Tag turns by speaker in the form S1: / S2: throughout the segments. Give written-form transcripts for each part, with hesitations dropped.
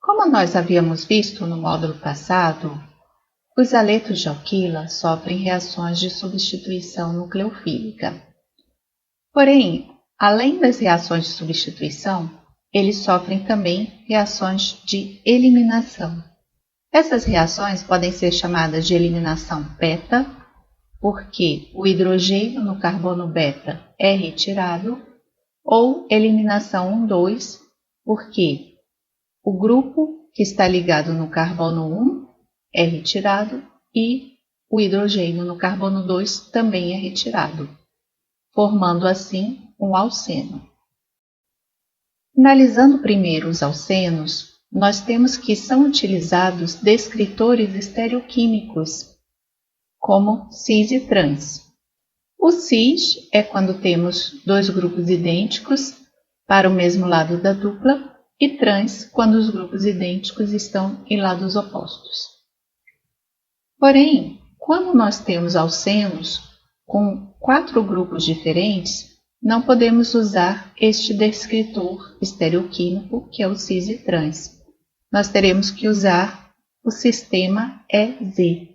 S1: Como nós havíamos visto no módulo passado, os aletos de alquila sofrem reações de substituição nucleofílica. Porém, além das reações de substituição, eles sofrem também reações de eliminação. Essas reações podem ser chamadas de eliminação beta, porque o hidrogênio no carbono beta é retirado, ou eliminação 1,2, porque o grupo que está ligado no carbono 1 é retirado e o hidrogênio no carbono 2 também é retirado, formando assim um alceno. Analisando primeiro os alcenos, nós temos que são utilizados descritores estereoquímicos, como cis e trans. O cis é quando temos dois grupos idênticos para o mesmo lado da dupla, e trans quando os grupos idênticos estão em lados opostos. Porém, quando nós temos alcenos com 4 grupos diferentes, não podemos usar este descritor estereoquímico, que é o cis e trans. Nós teremos que usar o sistema EZ.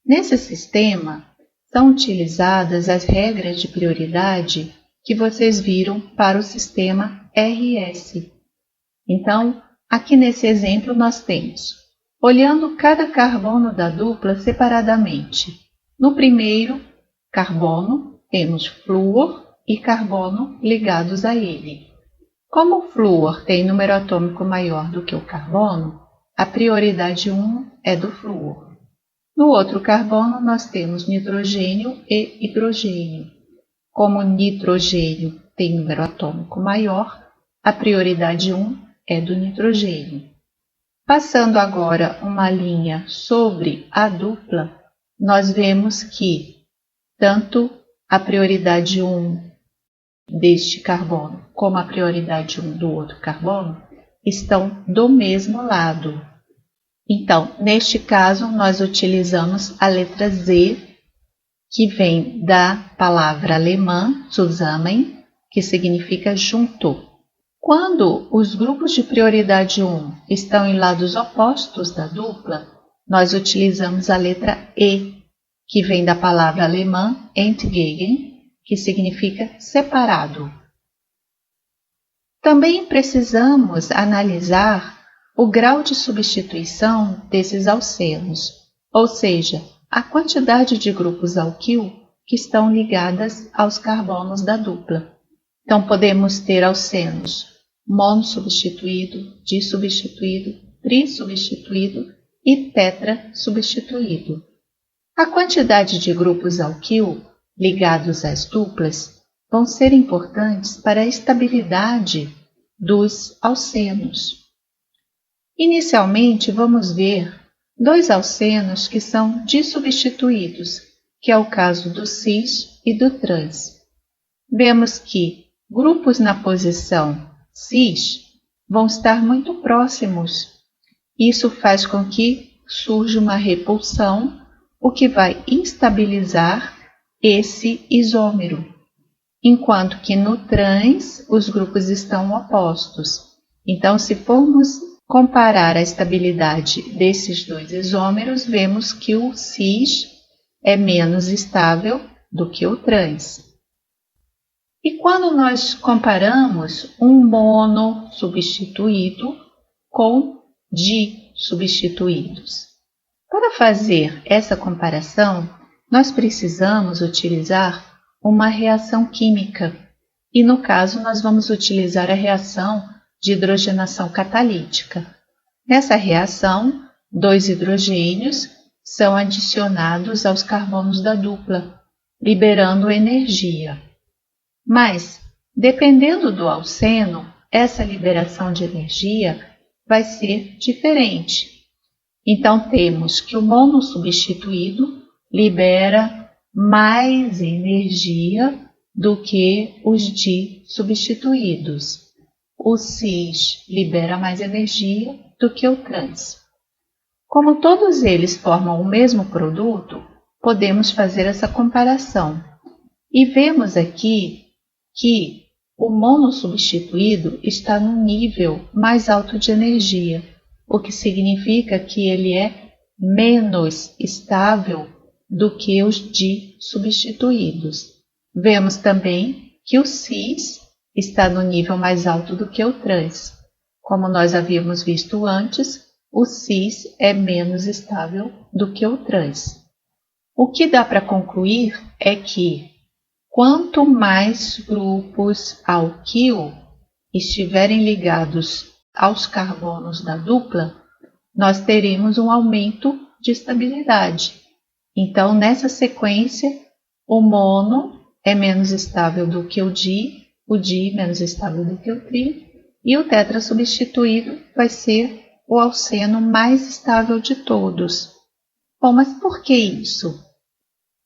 S1: Nesse sistema, são utilizadas as regras de prioridade que vocês viram para o sistema RS. Então, aqui nesse exemplo nós temos, olhando cada carbono da dupla separadamente. No primeiro carbono, temos flúor e carbono ligados a ele. Como o flúor tem número atômico maior do que o carbono, a prioridade 1 é do flúor. No outro carbono, nós temos nitrogênio e hidrogênio. Como o nitrogênio tem número atômico maior, a prioridade 1 é do nitrogênio. Passando agora uma linha sobre a dupla, nós vemos que tanto a prioridade 1 deste carbono como a prioridade 1 do outro carbono estão do mesmo lado. Então, neste caso, nós utilizamos a letra Z, que vem da palavra alemã zusammen, que significa junto. Quando os grupos de prioridade 1 estão em lados opostos da dupla, nós utilizamos a letra E, que vem da palavra alemã entgegen, que significa separado. Também precisamos analisar o grau de substituição desses alcenos, ou seja, a quantidade de grupos alquil que estão ligadas aos carbonos da dupla. Então, podemos ter alcenos monossubstituído, dissubstituído, trissubstituído e tetrasubstituído. A quantidade de grupos alquil ligados às duplas vão ser importantes para a estabilidade dos alcenos. Inicialmente, vamos ver 2 alcenos que são dissubstituídos, que é o caso do cis e do trans. Vemos que grupos na posição cis vão estar muito próximos. Isso faz com que surja uma repulsão, o que vai instabilizar esse isômero, enquanto que no trans os grupos estão opostos. Então, se formos comparar a estabilidade desses 2 isômeros, vemos que o cis é menos estável do que o trans. E quando nós comparamos um mono substituído com disubstituídos? Para fazer essa comparação, nós precisamos utilizar uma reação química. E no caso, nós vamos utilizar a reação de hidrogenação catalítica. Nessa reação, 2 hidrogênios são adicionados aos carbonos da dupla, liberando energia. Mas, dependendo do alceno, essa liberação de energia vai ser diferente. Então, temos que o monossubstituído libera mais energia do que os dissubstituídos. O cis libera mais energia do que o trans. Como todos eles formam o mesmo produto, podemos fazer essa comparação. E vemos aqui que o mono substituído está num nível mais alto de energia, o que significa que ele é menos estável do que os di substituídos. Vemos também que o cis está no nível mais alto do que o trans. Como nós havíamos visto antes, o cis é menos estável do que o trans. O que dá para concluir é que quanto mais grupos alquil estiverem ligados aos carbonos da dupla, nós teremos um aumento de estabilidade. Então, nessa sequência, o mono é menos estável do que o di menos estável do que o tri, e o tetra substituído vai ser o alceno mais estável de todos. Bom, mas por que isso?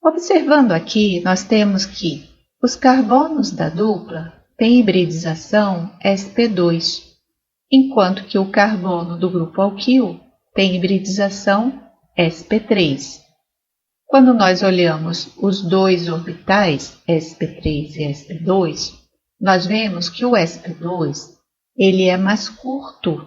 S1: Observando aqui, nós temos que os carbonos da dupla têm hibridização sp2, enquanto que o carbono do grupo alquil tem hibridização sp3. Quando nós olhamos os dois orbitais, sp3 e sp2, nós vemos que o sp2 ele é mais curto,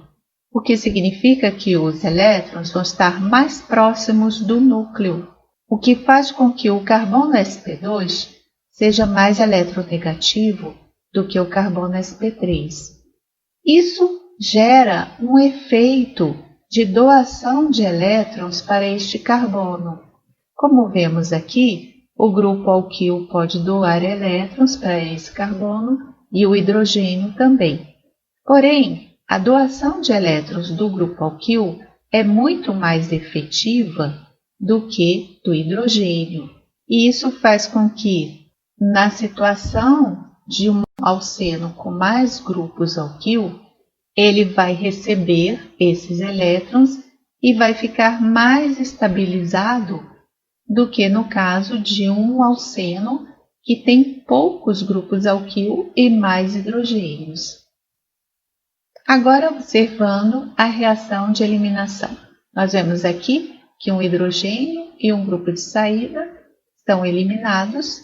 S1: o que significa que os elétrons vão estar mais próximos do núcleo, o que faz com que o carbono sp2 seja mais eletronegativo do que o carbono sp3. Isso gera um efeito de doação de elétrons para este carbono. Como vemos aqui, o grupo alquil pode doar elétrons para esse carbono e o hidrogênio também. Porém, a doação de elétrons do grupo alquil é muito mais efetiva do que do hidrogênio. E isso faz com que, na situação de um alceno com mais grupos alquil, ele vai receber esses elétrons e vai ficar mais estabilizado do que no caso de um alceno que tem poucos grupos alquil e mais hidrogênios. Agora, observando a reação de eliminação. Nós vemos aqui que um hidrogênio e um grupo de saída estão eliminados,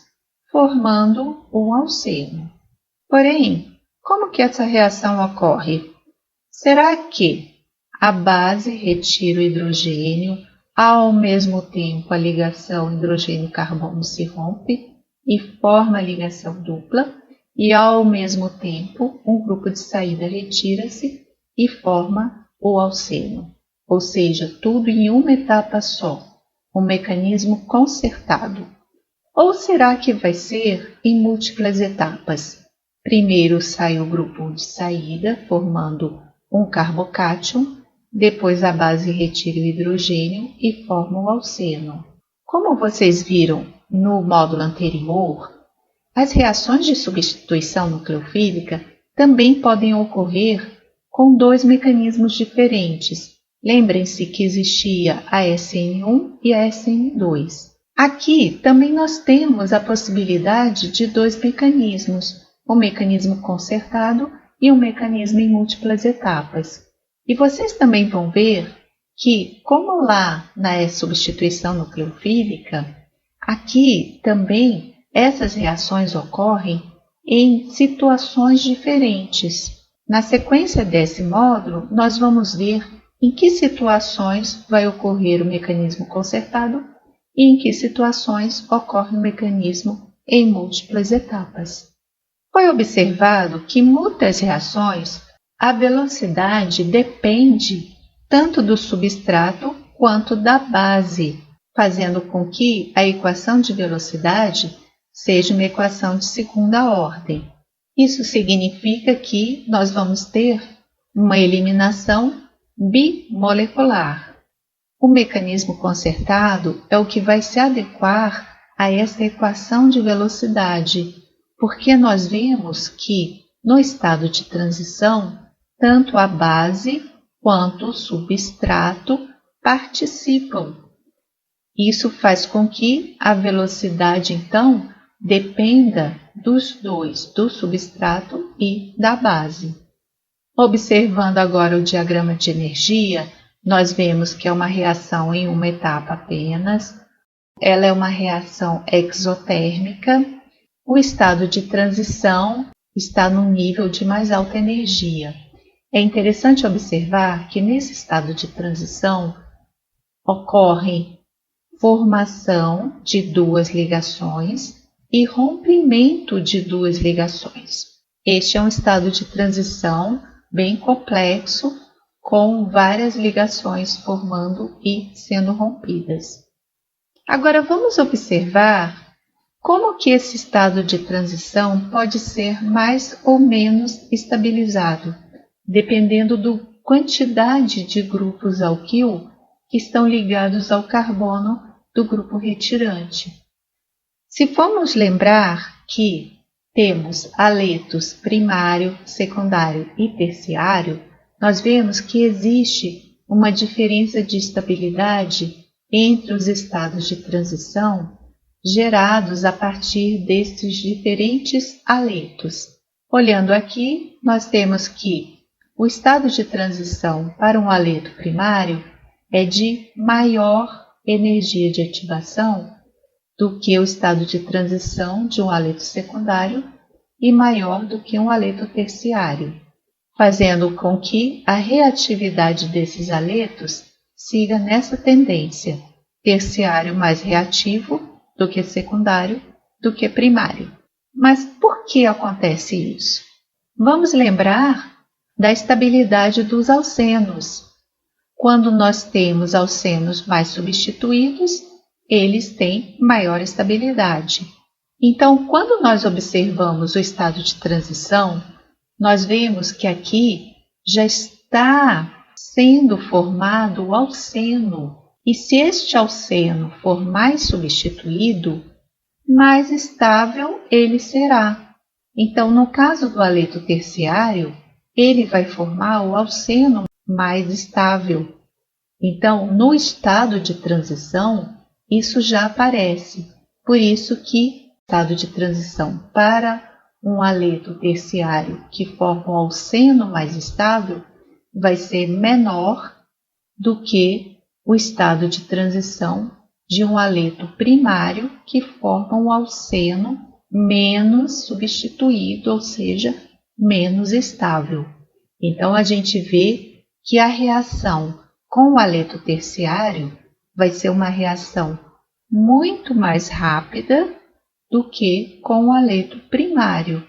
S1: formando um alceno. Porém, como que essa reação ocorre? Será que a base retira o hidrogênio, ao mesmo tempo a ligação hidrogênio-carbono se rompe e forma a ligação dupla, e ao mesmo tempo um grupo de saída retira-se e forma o alceno, ou seja, tudo em uma etapa só, um mecanismo concertado. Ou será que vai ser em múltiplas etapas? Primeiro sai o grupo de saída, formando um carbocátion, depois a base retira o hidrogênio e forma o alceno. Como vocês viram no módulo anterior, as reações de substituição nucleofílica também podem ocorrer com dois mecanismos diferentes. Lembrem-se que existia a SN1 e a SN2. Aqui também nós temos a possibilidade de dois mecanismos, um mecanismo concertado e um mecanismo em múltiplas etapas. E vocês também vão ver que, como lá na substituição nucleofílica, aqui também essas reações ocorrem em situações diferentes. Na sequência desse módulo, nós vamos ver em que situações vai ocorrer o mecanismo concertado e em que situações ocorre o mecanismo em múltiplas etapas. Foi observado que em muitas reações a velocidade depende tanto do substrato quanto da base, fazendo com que a equação de velocidade seja uma equação de segunda ordem. Isso significa que nós vamos ter uma eliminação bimolecular. O mecanismo concertado é o que vai se adequar a essa equação de velocidade, porque nós vemos que, no estado de transição, tanto a base quanto o substrato participam. Isso faz com que a velocidade, então, dependa dos dois, do substrato e da base. Observando agora o diagrama de energia, nós vemos que é uma reação em uma etapa apenas. Ela é uma reação exotérmica. O estado de transição está num nível de mais alta energia. É interessante observar que nesse estado de transição ocorre formação de duas ligações e rompimento de duas ligações. Este é um estado de transição bem complexo, com várias ligações formando e sendo rompidas. Agora vamos observar como que esse estado de transição pode ser mais ou menos estabilizado, dependendo da quantidade de grupos alquil que estão ligados ao carbono do grupo retirante. Se formos lembrar que temos aletos primário, secundário e terciário, nós vemos que existe uma diferença de estabilidade entre os estados de transição gerados a partir desses diferentes aletos. Olhando aqui, nós temos que o estado de transição para um aleto primário é de maior energia de ativação do que o estado de transição de um aleto secundário e maior do que um aleto terciário, fazendo com que a reatividade desses aletos siga nessa tendência, terciário mais reativo do que secundário, do que primário. Mas por que acontece isso? Vamos lembrar da estabilidade dos alcenos. Quando nós temos alcenos mais substituídos, eles têm maior estabilidade. Então, quando nós observamos o estado de transição, nós vemos que aqui já está sendo formado o alceno. E se este alceno for mais substituído, mais estável ele será. Então, no caso do aleto terciário, ele vai formar o alceno mais estável. Então, no estado de transição, isso já aparece. Por isso que o estado de transição para um aleto terciário que forma um alceno mais estável vai ser menor do que o estado de transição de um aleto primário que forma um alceno menos substituído, ou seja, menos estável. Então, a gente vê que a reação com o aleto terciário vai ser uma reação muito mais rápida do que com o aleto primário.